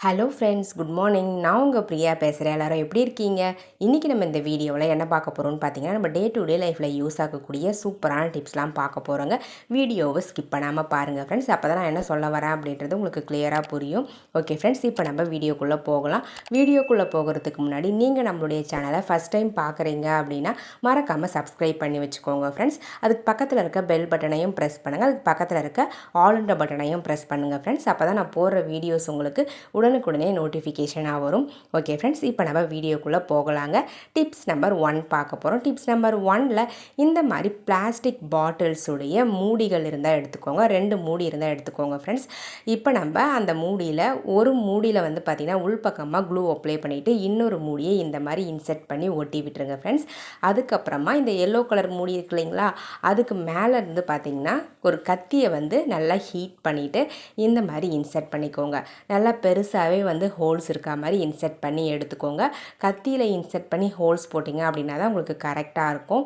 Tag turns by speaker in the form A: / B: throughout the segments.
A: Hello friends, good morning. நான் உங்கள் பிரியா பேசுகிறேன். எல்லோரும் எப்படி இருக்கீங்க? இன்றைக்கி நம்ம இந்த வீடியோவில் என்ன பார்க்க போகிறோம்னு பார்த்தீங்கன்னா, நம்ம டே டு டே லைஃப்பில் யூஸ் ஆகக்கூடிய சூப்பரான டிப்ஸ்லாம் பார்க்க போகிறோங்க. வீடியோவை ஸ்கிப் பண்ணாமல் பாருங்கள் ஃப்ரெண்ட்ஸ். அப்போ தான் நான் என்ன சொல்ல வரேன் அப்படின்றது உங்களுக்கு கிளியராக புரியும். ஓகே ஃப்ரெண்ட்ஸ், இப்போ நம்ம வீடியோக்குள்ளே போகலாம். வீடியோக்குள்ளே போகிறதுக்கு முன்னாடி நீங்கள் நம்மளுடைய சேனலை ஃபஸ்ட் டைம் பார்க்குறீங்க அப்படின்னா மறக்காமல் சப்ஸ்கிரைப் பண்ணி வச்சுக்கோங்க ஃப்ரெண்ட்ஸ். அதுக்கு பக்கத்தில் இருக்க பெல் பட்டனையும் ப்ரெஸ் பண்ணுங்கள். அதுக்கு பக்கத்தில் இருக்க ஆல்ன்ற பட்டனையும் ப்ரெஸ் பண்ணுங்கள் ஃப்ரெண்ட்ஸ். அப்போ தான் நான் போடுற வீடியோஸ் உங்களுக்கு உடனுக்குடனே நோட்டிஃபிகேஷனாக வரும். ஓகே ஃப்ரெண்ட்ஸ், இப்போ நம்ம வீடியோக்குள்ளே போகலாங்க. டிப்ஸ் நம்பர் 1 பார்க்க போகிறோம். டிப்ஸ் நம்பர் 1ல் இந்த மாதிரி பிளாஸ்டிக் பாட்டில்ஸுடைய மூடிகள் இருந்தால் எடுத்துக்கோங்க. 2 மூடி இருந்தால் எடுத்துக்கோங்க ஃப்ரெண்ட்ஸ். இப்போ நம்ம அந்த மூடியில் ஒரு மூடியில் வந்து பார்த்திங்கன்னா உள்பக்கமாக க்ளூ அப்ளை பண்ணிவிட்டு இன்னொரு மூடியை இந்த மாதிரி இன்செர்ட் பண்ணி ஒட்டி விட்டுருங்க ஃப்ரெண்ட்ஸ். அதுக்கப்புறமா இந்த எல்லோ கலர் மூடி இருக்கு இல்லைங்களா, அதுக்கு மேலே இருந்து பார்த்திங்கன்னா ஒரு கத்தியை வந்து நல்லா ஹீட் பண்ணிவிட்டு இந்த மாதிரி இன்செர்ட் பண்ணிக்கோங்க. நல்லா பெருசாகவே வந்து ஹோல்ஸ் இருக்கா மாதிரி இன்செர்ட் பண்ணி எடுத்துக்கோங்க. கத்தியில் இன்செர்ட் பண்ணி ஹோல்ஸ் போட்டிங்க அப்படின்னா தான் உங்களுக்கு கரெக்டாக இருக்கும்.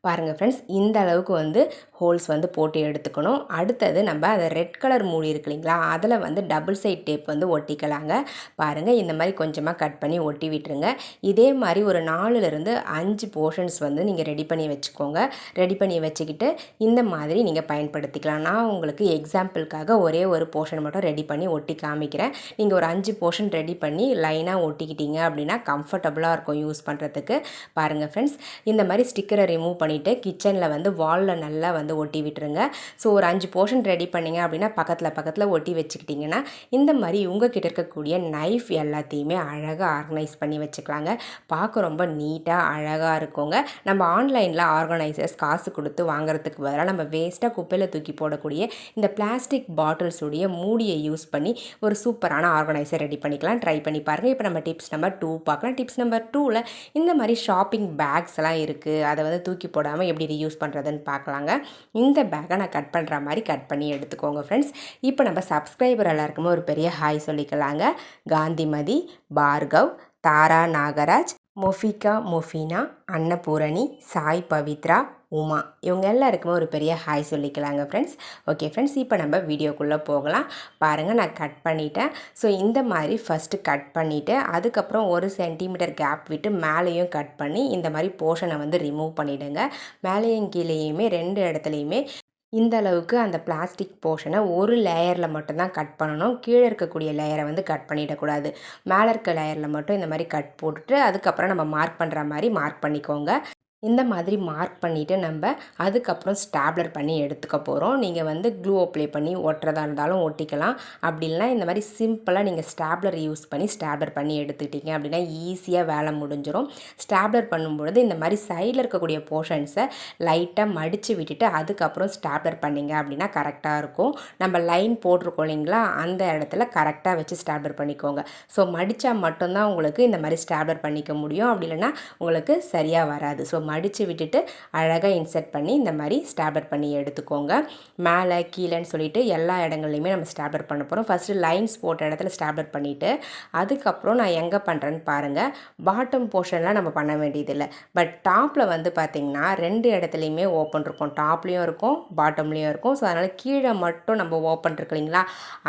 A: பாருங்கள் ஃப்ரெண்ட்ஸ், இந்த அளவுக்கு வந்து ஹோல்ஸ் வந்து போட்டு எடுத்துக்கணும். அடுத்தது நம்ம அதை ரெட் கலர் மூடி இருக்கு இல்லைங்களா, அதில் வந்து டபுள் சைட் டேப் வந்து ஒட்டிக்கலாங்க. பாருங்கள், இந்த மாதிரி கொஞ்சமாக கட் பண்ணி ஒட்டி விட்டுருங்க. இதே மாதிரி ஒரு 4லேருந்து 5 போர்ஷன்ஸ் வந்து நீங்கள் ரெடி பண்ணி வச்சுக்கோங்க. ரெடி பண்ணி வச்சுக்கிட்டு இந்த மாதிரி நீங்கள் பயன்படுத்திக்கலாம். நான் உங்களுக்கு எக்ஸாம்பிளுக்காக ஒரே ஒரு போர்ஷன் மட்டும் ரெடி பண்ணி ஒட்டி காமிக்கிறேன். நீங்கள் ஒரு 5 போர்ஷன் ரெடி பண்ணி லைனாக ஒட்டிக்கிட்டீங்க அப்படின்னா கம்ஃபர்டபுளாக இருக்கும் யூஸ் பண்ணுறதுக்கு. பாருங்கள் ஃப்ரெண்ட்ஸ், இந்த மாதிரி ஸ்டிக்கரை ரிமூவ் பண்ணிவிட்டு கிச்சனில் வந்து வாலில் நல்லா வந்து ஒட்டி விட்டுருங்க. ஸோ ஒரு 5 போர்ஷன் ரெடி பண்ணிங்க அப்படின்னா பக்கத்தில் ஒட்டி வச்சுக்கிட்டிங்கன்னா இந்த மாதிரி உங்ககிட்ட இருக்கக்கூடிய நைஃப் எல்லாத்தையுமே அழகாக ஆர்கனைஸ் பண்ணி வச்சுக்கலாங்க. பார்க்க ரொம்ப நீட்டாக அழகாக இருக்குங்க. நம்ம ஆன்லைனில் ஆர்கனைசர்ஸ் காசு கொடுத்து வாங்குறதுக்கு பதிலாக நம்ம வேஸ்ட்டாக குப்பையில் தூக்கி போடக்கூடிய இந்த பிளாஸ்டிக் பாட்டில்ஸுடைய மூடியை யூஸ் பண்ணி ஒரு சூப்பரான ஆர்கனைசர் ரெடி பண்ணிக்கலாம். ட்ரை பண்ணி பாருங்கள். இப்போ நம்ம டிப்ஸ் நம்பர் 2 பார்க்கலாம். டிப்ஸ் நம்பர் 2ல் இந்த மாதிரி ஷாப்பிங் பேக்ஸ் எல்லாம் இருக்குது. அதை வந்து தூக்கி போடாமல் எப்படி ரீயூஸ் பண்ணுறதுன்னு பார்க்கலாங்க. இந்த பேக்கை நான் கட் பண்ணுற மாதிரி கட் பண்ணி எடுத்துக்கோங்க ஃப்ரெண்ட்ஸ். இப்போ நம்ம சப்ஸ்கிரைபர் எல்லாருக்குமே ஒரு பெரிய ஹாய் சொல்லிக்கலாங்க. காந்திமதி, பார்கவ், தாரா நாகராஜ், மொஃபினா, அன்னபூரணி, சாய் பவித்ரா, உமா, இவங்க எல்லாருக்குமே ஒரு பெரிய ஹாய் சொல்லிக்கலாங்க ஃப்ரெண்ட்ஸ். ஓகே ஃப்ரெண்ட்ஸ், இப்போ நம்ம வீடியோக்குள்ளே போகலாம். பாருங்கள், நான் கட் பண்ணிட்டேன். ஸோ இந்த மாதிரி ஃபஸ்ட்டு கட் பண்ணிவிட்டு அதுக்கப்புறம் 1 சென்டிமீட்டர் கேப் விட்டு மேலேயும் கட் பண்ணி இந்த மாதிரி போர்ஷனை வந்து ரிமூவ் பண்ணிவிடுங்க. மேலேயும் கீழேயுமே 2 இடத்துலையுமே இந்த அளவுக்கு அந்த பிளாஸ்டிக் போர்ஷனை ஒரு லேயரில் மட்டும்தான் கட் பண்ணணும். கீழே இருக்கக்கூடிய லேயரை வந்து கட் பண்ணிடக்கூடாது. மேலே இருக்க லேயரில் மட்டும் இந்த மாதிரி கட் போட்டுட்டு அதுக்கப்புறம் நம்ம மார்க் பண்ணுற மாதிரி மார்க் பண்ணிக்கோங்க. இந்த மாதிரி மார்க் பண்ணிவிட்டு நம்ம அதுக்கப்புறம் ஸ்டாப்லர் பண்ணி எடுத்துக்க போகிறோம். நீங்கள் வந்து க்ளூ அப்ளை பண்ணி ஒட்டுறதா இருந்தாலும் ஒட்டிக்கலாம். அப்படி இல்லைனா இந்த மாதிரி சிம்பிளாக நீங்கள் ஸ்டாப்லர் யூஸ் பண்ணி ஸ்டாப்லர் பண்ணி எடுத்துக்கிட்டீங்க அப்படின்னா ஈஸியாக வேலை முடிஞ்சிடும். ஸ்டாப்லர் பண்ணும்பொழுது இந்த மாதிரி சைடில் இருக்கக்கூடிய போர்ஷன்ஸை லைட்டாக மடித்து விட்டுட்டு அதுக்கப்புறம் ஸ்டாப்லர் பண்ணிங்க அப்படின்னா கரெக்டாக இருக்கும். நம்ம லைன் போட்டிருக்கோம் இல்லைங்களா, அந்த இடத்துல கரெக்டாக வச்சு ஸ்டாப்லர் பண்ணிக்கோங்க. ஸோ மடித்தா மட்டும்தான் உங்களுக்கு இந்த மாதிரி ஸ்டாப்லர் பண்ணிக்க முடியும். அப்படி இல்லைன்னா உங்களுக்கு சரியாக வராது. ஸோ மடித்து விட்டுட்டு அழகாக இன்செர்ட் பண்ணி இந்த மாதிரி ஸ்டாப்லர் பண்ணி எடுத்துக்கோங்க. மேலே கீழேன்னு சொல்லிட்டு எல்லா இடங்கள்லையுமே நம்ம ஸ்டாப்லர் பண்ண போகிறோம். ஃபஸ்ட்டு லைன்ஸ் போட்ட இடத்துல ஸ்டாப்லர் பண்ணிவிட்டு அதுக்கப்புறம் நான் எங்கே பண்ணுறேன்னு பாருங்கள். பாட்டம் போர்ஷன்லாம் நம்ம பண்ண வேண்டியதில்லை. பட் டாப்பில் வந்து பார்த்திங்கன்னா 2 இடத்துலையுமே ஓப்பன் இருக்கும். டாப்லேயும் இருக்கும், பாட்டம்லேயும் இருக்கும். ஸோ அதனால் கீழே மட்டும் நம்ம ஓப்பன் இருக்கு இல்லைங்களா,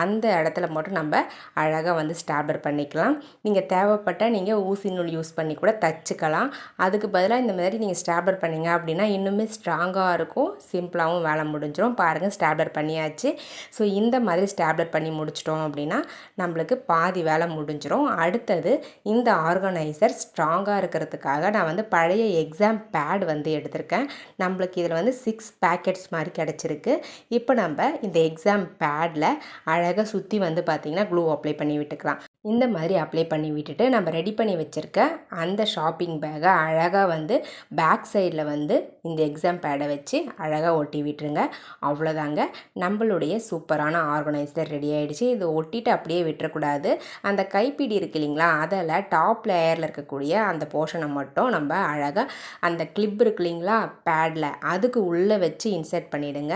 A: அந்த இடத்துல மட்டும் நம்ம அழகாக வந்து ஸ்டாப்லர் பண்ணிக்கலாம். நீங்கள் தேவைப்பட்ட நீங்கள் ஊசி நூல் யூஸ் பண்ணி கூட தச்சுக்கலாம். அதுக்கு பதிலாக இந்த மாதிரி நீங்கள் ஸ்டாப்லர் பண்ணிங்க அப்படின்னா இன்னுமே ஸ்ட்ராங்காக இருக்கும், சிம்பிளாகவும் வேலை முடிஞ்சிடும். பாருங்கள், ஸ்டாப்லர் பண்ணியாச்சு. ஸோ இந்த மாதிரி ஸ்டாப்லர் பண்ணி முடிச்சிட்டோம் அப்படின்னா நம்மளுக்கு பாதி வேலை முடிஞ்சிடும். அடுத்தது இந்த ஆர்கனைசர் ஸ்ட்ராங்காக இருக்கிறதுக்காக நான் வந்து பழைய எக்ஸாம் பேட் வந்து எடுத்திருக்கேன். நம்மளுக்கு இதில் வந்து 6 பேக்கெட்ஸ் மாதிரி கிடச்சிருக்கு. இப்போ நம்ம இந்த எக்ஸாம் பேடில் அழகாக சுற்றி வந்து பார்த்திங்கன்னா க்ளூ அப்ளை பண்ணி விட்டுக்கலாம். இந்த மாதிரி அப்ளை பண்ணி விட்டுட்டு நம்ம ரெடி பண்ணி வச்சுருக்க அந்த ஷாப்பிங் பேக்கை அழகாக வந்து பேக் சைடில் வந்து இந்த எக்ஸாம் பேடை வச்சு அழகாக ஒட்டி விட்டுருங்க. அவ்வளோதாங்க, நம்மளுடைய சூப்பரான ஆர்கனைசர் ரெடி ஆகிடுச்சு. இது ஒட்டிட்டு அப்படியே விட்டுறக்கூடாது. அந்த கைப்பிடி இருக்கு இல்லைங்களா, அதில் டாப் லேயரில் இருக்கக்கூடிய அந்த போர்ஷனை மட்டும் நம்ம அழகாக அந்த கிளிப் இருக்கு இல்லைங்களா பேடில், அதுக்கு உள்ளே வச்சு இன்செர்ட் பண்ணிவிடுங்க.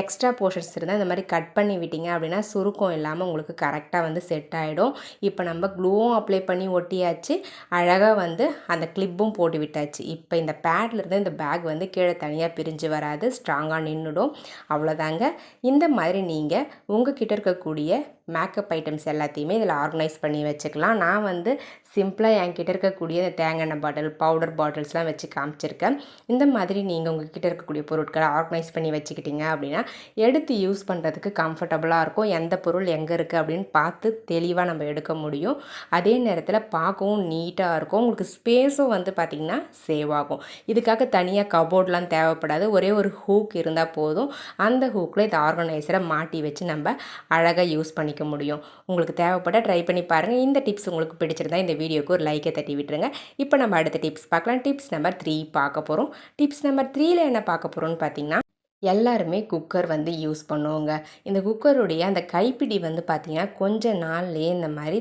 A: எக்ஸ்ட்ரா போர்ஷன்ஸ் இருந்தால் இந்த மாதிரி கட் பண்ணி விட்டீங்க அப்படின்னா சுருக்கம் இல்லாமல் உங்களுக்கு கரெக்டாக வந்து செட் ஆகிடும். இப்போ நம்ம க்ளூவும் அப்ளை பண்ணி ஒட்டியாச்சு, அழகாக வந்து அந்த கிளிப்பும் போட்டு விட்டாச்சு. இப்போ இந்த பேட்லேருந்து இந்த பேக் வந்து கீழே தனியாக பிரிஞ்சு வராது, ஸ்ட்ராங்காக நின்றுடும். அவ்வளோதாங்க. இந்த மாதிரி நீங்கள் உங்ககிட்ட இருக்கக்கூடிய மேக்கப் ஐட்டம்ஸ் எல்லாத்தையுமே இதில் ஆர்கனைஸ் பண்ணி வச்சுக்கலாம். நான் வந்து சிம்பிளாக என்கிட்ட இருக்கக்கூடிய இந்த தேங்காய் எண்ணெய் பாட்டில், பவுடர் பாட்டில்ஸ்லாம் வச்சு காமிச்சிருக்கேன். இந்த மாதிரி நீங்கள் உங்கள்கிட்ட இருக்கக்கூடிய பொருட்களை ஆர்கனைஸ் பண்ணி வச்சுக்கிட்டீங்க அப்படின்னா எடுத்து யூஸ் பண்ணுறதுக்கு கம்ஃபர்டபுளாக இருக்கும். எந்த பொருள் எங்கே இருக்குது அப்படின்னு பார்த்து தெளிவாக நம்ம எடுக்க முடியும். அதே நேரத்தில் பார்க்கவும் நீட்டாக இருக்கும். உங்களுக்கு ஸ்பேஸும் வந்து பார்த்திங்கன்னா சேவ் ஆகும். இதுக்காக தனியாக கபோர்ட்லாம் தேவைப்படாது. ஒரே ஒரு ஹூக் இருந்தால் போதும். அந்த ஹூக்கில் இந்த ஆர்கனைசரை மாட்டி வச்சு நம்ம அழகாக யூஸ் பண்ணிக்க முடியும். உங்களுக்கு தேவைப்பட ட்ரை பண்ணி பாருங்கள். இந்த டிப்ஸ் உங்களுக்கு பிடிச்சிருந்தா இந்த வீடியோக்கு ஒரு லைக்கை தட்டி விட்டுருங்க. இப்போ நம்ம அடுத்த டிப்ஸ் பார்க்கலாம். டிப்ஸ் நம்பர் 3 பார்க்க போகிறோம். டிப்ஸ் நம்பர் 3ல என்ன பார்க்க போகிறோம்னு பார்த்தீங்கன்னா, எல்லாருமே குக்கர் வந்து யூஸ் பண்ணுவோங்க. இந்த குக்கருடைய அந்த கைப்பிடி வந்து பார்த்திங்கன்னா கொஞ்ச நாள்லேயே இந்த மாதிரி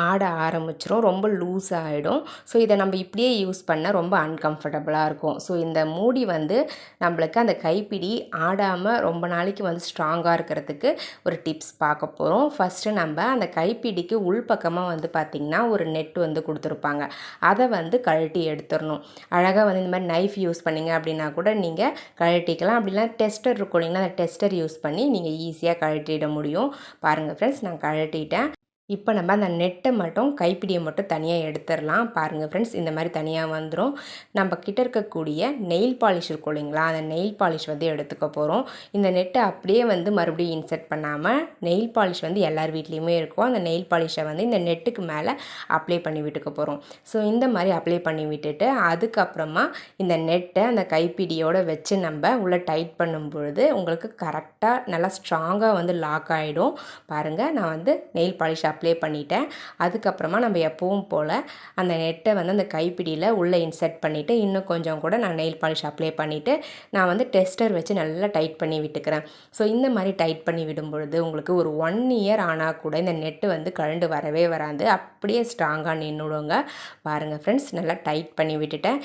A: ஆட ஆரம்பிச்சிரும். ரொம்ப லூஸ் ஆகிடும். ஸோ இதை நம்ம இப்படியே யூஸ் பண்ணால் ரொம்ப அன்கம்ஃபர்டபுளாக இருக்கும். ஸோ இந்த மூடி வந்து நம்மளுக்கு அந்த கைப்பிடி ஆடாமல் ரொம்ப நாளைக்கு வந்து ஸ்ட்ராங்காக இருக்கிறதுக்கு ஒரு டிப்ஸ் பார்க்க போகிறோம். ஃபஸ்ட்டு நம்ம அந்த கைப்பிடிக்கு உள்பக்கமாக வந்து பார்த்திங்கன்னா ஒரு நெட் வந்து கொடுத்துருப்பாங்க. அதை வந்து கழட்டி எடுத்துடணும். அழகாக வந்து இந்த மாதிரி நைஃப் யூஸ் பண்ணிங்க அப்படின்னா கூட நீங்கள் கழட்டிக்கலாம். அப்படிலாம் டெஸ்டர் இருக்கும் இல்லைங்களா, அந்த டெஸ்டர் யூஸ் பண்ணி நீங்கள் ஈஸியாக கழட்டிட முடியும். பாருங்கள் ஃப்ரெண்ட்ஸ், நான் கழட்டிட்டேன். இப்போ நம்ம அந்த நெட்டை மட்டும் கைப்பிடியை மட்டும் தனியாக எடுத்துடலாம். பாருங்கள் ஃப்ரெண்ட்ஸ், இந்த மாதிரி தனியாக வந்துடும். நம்ம கிட்ட இருக்கக்கூடிய நெயில் பாலிஷ் இருக்கும் இல்லைங்களா, அந்த நெயில் பாலிஷ் வந்து எடுத்துக்க போகிறோம். இந்த நெட்டை அப்படியே வந்து மறுபடியும் இன்சர்ட் பண்ணாமல், நெயில் பாலிஷ் வந்து எல்லார் வீட்லேயுமே இருக்கும். அந்த நெயில் பாலிஷை வந்து இந்த நெட்டுக்கு மேலே அப்ளை பண்ணி விட்டுக்க போகிறோம். ஸோ இந்த மாதிரி அப்ளை பண்ணி விட்டுட்டு அதுக்கப்புறமா இந்த நெட்டை அந்த கைப்பிடியோடு வச்சு நம்ம உள்ளே டைட் பண்ணும் பொழுது உங்களுக்கு கரெக்டாக நல்லா ஸ்ட்ராங்காக வந்து லாக் ஆகிடும். பாருங்கள், நான் வந்து நெயில் பாலிஷ் அப்ளை பண்ணிட்டேன். அதுக்கப்புறமா நம்ம எப்பவும் போல் அந்த நெட்டை வந்து அந்த கைப்பிடியில் உள்ளே இன்சர்ட் பண்ணிவிட்டு இன்னும் கொஞ்சம் கூட நான் நெயில் பாலிஷ் அப்ளை பண்ணிவிட்டு நான் வந்து டெஸ்டர் வச்சு நல்லா டைட் பண்ணி விட்டுக்கிறேன். ஸோ இந்த மாதிரி டைட் பண்ணி விடும் பொழுது உங்களுக்கு ஒரு 1 இயர் ஆனால் கூட இந்த நெட்டு வந்து கழண்டு வரவே வராது. அப்படியே ஸ்ட்ராங்காக நின்றுடுங்க. பாருங்கள் ஃப்ரெண்ட்ஸ், நல்லா டைட் பண்ணி விட்டுட்டேன்.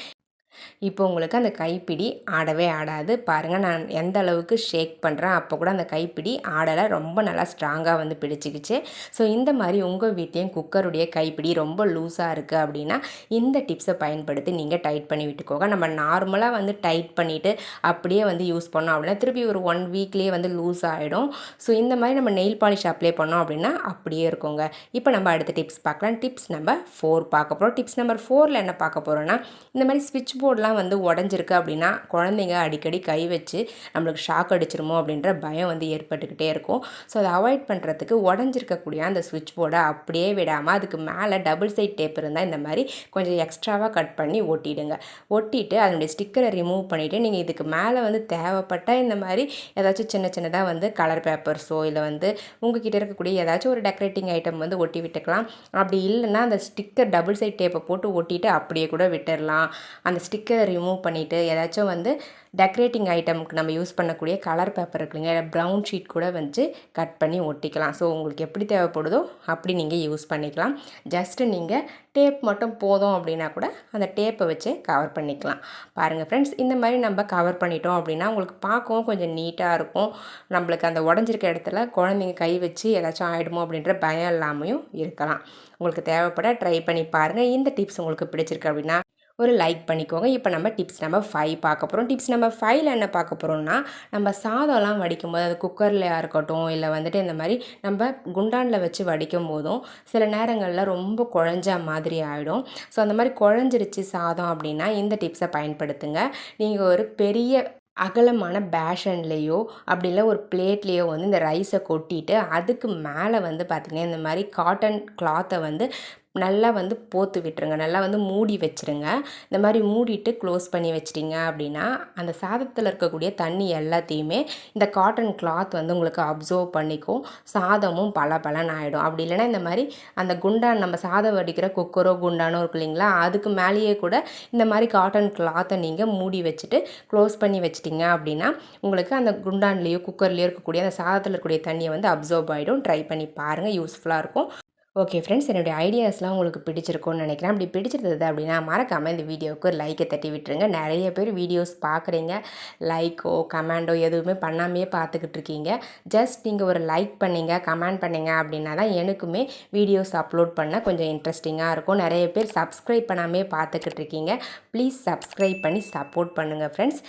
A: இப்போ உங்களுக்கு அந்த கைப்பிடி ஆடவே ஆடாது. பாருங்கள், நான் எந்த அளவுக்கு ஷேக் பண்ணுறேன் அப்போ கூட அந்த கைப்பிடி ஆடலை. ரொம்ப நல்லா ஸ்ட்ராங்காக வந்து பிடிச்சிக்கிச்சு. ஸோ இந்த மாதிரி உங்கள் வீட்லேயும் குக்கருடைய கைப்பிடி ரொம்ப லூஸாக இருக்குது அப்படின்னா இந்த டிப்ஸை பயன்படுத்தி நீங்கள் டைட் பண்ணி விட்டுக்கோங்க. நம்ம நார்மலாக வந்து டைட் பண்ணிவிட்டு அப்படியே வந்து யூஸ் பண்ணோம் அப்படின்னா திருப்பி ஒரு 1 வீக்லேயே வந்து லூஸ் ஆகிடும். ஸோ இந்த மாதிரி நம்ம நெயில் பாலிஷ் அப்ளை பண்ணோம் அப்படின்னா அப்படியே இருக்குங்க. இப்போ நம்ம அடுத்த டிப்ஸ் பார்க்கலாம். டிப்ஸ் நம்பர் 4 பார்க்க போகிறோம். டிப்ஸ் நம்பர் 4ல் என்ன பார்க்க போகிறோன்னா, இந்த மாதிரி ஸ்விட்ச் போர்டெலாம் வந்து உடஞ்சிருக்கு அப்படின்னா குழந்தைங்க அடிக்கடி கை வச்சு நம்மளுக்கு ஷாக் அடிச்சிருமோ அப்படின்ற பயம் வந்து ஏற்பட்டுக்கிட்டே இருக்கும். ஸோ அதை அவாய்ட் பண்ணுறதுக்கு உடஞ்சிருக்கக்கூடிய அந்த ஸ்விட்ச் போர்டை அப்படியே விடாமல் அதுக்கு மேலே டபுள் சைட் டேப் இருந்தால் இந்த மாதிரி கொஞ்சம் எக்ஸ்ட்ராவாக கட் பண்ணி ஒட்டிடுங்க. ஒட்டிட்டு அதனுடைய ஸ்டிக்கரை ரிமூவ் பண்ணிவிட்டு நீங்கள் இதுக்கு மேலே வந்து தேவைப்பட்ட இந்த மாதிரி ஏதாச்சும் சின்ன சின்னதாக வந்து கலர் பேப்பர்ஸோ இல்லை வந்து உங்ககிட்ட இருக்கக்கூடிய ஏதாச்சும் ஒரு டெக்கரேட்டிங் ஐட்டம் வந்து ஒட்டி விட்டுக்கலாம். அப்படி இல்லைன்னா அந்த ஸ்டிக்கர் டபுள் சைட் டேப்பை போட்டு ஒட்டிட்டு அப்படியே கூட விட்டுடலாம். அந்த ஸ்டிக்கரை ரிமூவ் பண்ணிவிட்டு ஏதாச்சும் வந்து டெக்கரேட்டிங் ஐட்டமுக்கு நம்ம யூஸ் பண்ணக்கூடிய கலர் பேப்பர் இருக்குங்க, இல்லை ப்ரௌன் ஷீட் கூட வச்சு கட் பண்ணி ஒட்டிக்கலாம். ஸோ உங்களுக்கு எப்படி தேவைப்படுதோ அப்படி நீங்கள் யூஸ் பண்ணிக்கலாம். ஜஸ்ட்டு நீங்கள் டேப் மட்டும் போதும் அப்படின்னா கூட அந்த டேப்பை வச்சு கவர் பண்ணிக்கலாம். பாருங்கள் ஃப்ரெண்ட்ஸ், இந்த மாதிரி நம்ம கவர் பண்ணிட்டோம் அப்படின்னா உங்களுக்கு பார்க்கவும் கொஞ்சம் நீட்டாக இருக்கும். நம்மளுக்கு அந்த உடஞ்சிருக்க இடத்துல குழந்தைங்க கை வச்சு ஏதாச்சும் ஆகிடுமோ அப்படின்ற பயம் இல்லாமையும் இருக்கலாம். உங்களுக்கு தேவைப்பட ட்ரை பண்ணி பாருங்கள். இந்த டிப்ஸ் உங்களுக்கு பிடிச்சிருக்கு அப்படின்னா ஒரு லைக் பண்ணிக்கோங்க. இப்போ நம்ம டிப்ஸ் நம்பர் 5 பார்க்க போகிறோம். டிப்ஸ் நம்பர் 5ல் என்ன பார்க்க போகிறோம்னா, நம்ம சாதம்லாம் வடிக்கும்போது அது குக்கர்லையாக இருக்கட்டும் இல்லை வந்துட்டு இந்த மாதிரி நம்ம குண்டானில் வச்சு வடிக்கும் போதும் சில நேரங்களில் ரொம்ப குழஞ்ச மாதிரி ஆகிடும். ஸோ அந்த மாதிரி குழஞ்சிருச்சு சாதம் அப்படின்னா இந்த டிப்ஸை பயன்படுத்துங்க. நீங்கள் ஒரு பெரிய அகலமான பேஷன்லேயோ அப்படி இல்லை ஒரு பிளேட்லேயோ வந்து இந்த ரைஸை கொட்டிட்டு அதுக்கு மேலே வந்து பார்த்திங்கன்னா இந்த மாதிரி காட்டன் கிளாத்தை வந்து நல்லா வந்து போத்து விட்டுருங்க. நல்லா வந்து மூடி வச்சுருங்க. இந்த மாதிரி மூடிட்டு க்ளோஸ் பண்ணி வச்சிட்டிங்க அப்படின்னா அந்த சாதத்தில் இருக்கக்கூடிய தண்ணி எல்லாத்தையுமே இந்த காட்டன் கிளாத் வந்து உங்களுக்கு அப்சர்வ் பண்ணிக்கும். சாதமும் பலன்னு ஆகிடும். அப்படி இல்லைன்னா இந்த மாதிரி அந்த குண்டான் நம்ம சாதம் வடிக்கிற குக்கரோ குண்டானோ இருக்கு இல்லைங்களா, அதுக்கு மேலேயே கூட இந்த மாதிரி காட்டன் கிளாத்தை நீங்கள் மூடி வச்சுட்டு க்ளோஸ் பண்ணி வச்சிட்டிங்க அப்படின்னா உங்களுக்கு அந்த குண்டான்லேயோ குக்கர்லேயோ இருக்கக்கூடிய அந்த சாதத்தில் இருக்கக்கூடிய தண்ணியை வந்து அப்சர்வ் ஆகிடும். ட்ரை பண்ணி பாருங்கள், யூஸ்ஃபுல்லாக இருக்கும். ஓகே ஃப்ரெண்ட்ஸ், என்னுடைய ஐடியாஸ்லாம் உங்களுக்கு பிடிச்சிருக்கும்னு நினைக்கிறேன். அப்படி பிடிச்சிருந்தது அப்படின்னா மறக்காமல் இந்த வீடியோவுக்கு ஒரு லைக்கை தட்டி விட்டுருங்க. நிறைய பேர் வீடியோஸ் பார்க்குறீங்க, லைக்கோ கமெண்டோ எதுவுமே பண்ணாமையே பார்த்துக்கிட்டு இருக்கீங்க. ஜஸ்ட் நீங்கள் ஒரு லைக் பண்ணிங்க, கமெண்ட் பண்ணிங்க அப்படின்னா தான் எனக்குமே வீடியோஸ் அப்லோட் பண்ண கொஞ்சம் இன்ட்ரெஸ்டிங்காக இருக்கும். நிறைய பேர் சப்ஸ்கிரைப் பண்ணாமே பார்த்துக்கிட்டு இருக்கீங்க. ப்ளீஸ் சப்ஸ்கிரைப் பண்ணி சப்போர்ட் பண்ணுங்கள் ஃப்ரெண்ட்ஸ்.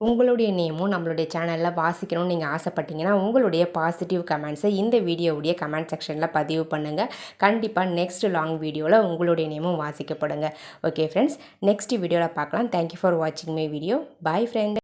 A: உங்களுடைய நேமும் நம்மளுடைய சேனலில் வாசிக்கணும்னு நீங்கள் ஆசைப்பட்டீங்கன்னா உங்களுடைய பாசிட்டிவ் கமெண்ட்ஸை இந்த வீடியோவுடைய கமெண்ட் செக்ஷனில் பதிவு பண்ணுங்கள். கண்டிப்பாக நெக்ஸ்ட் லாங் வீடியோவில் உங்களுடைய நேமும் வாசிக்கப்படுங்க. ஓகே ஃப்ரெண்ட்ஸ், நெக்ஸ்ட் வீடியோவில் பார்க்கலாம். தேங்க்யூ ஃபார் வாட்சிங் மை வீடியோ. Bye friend.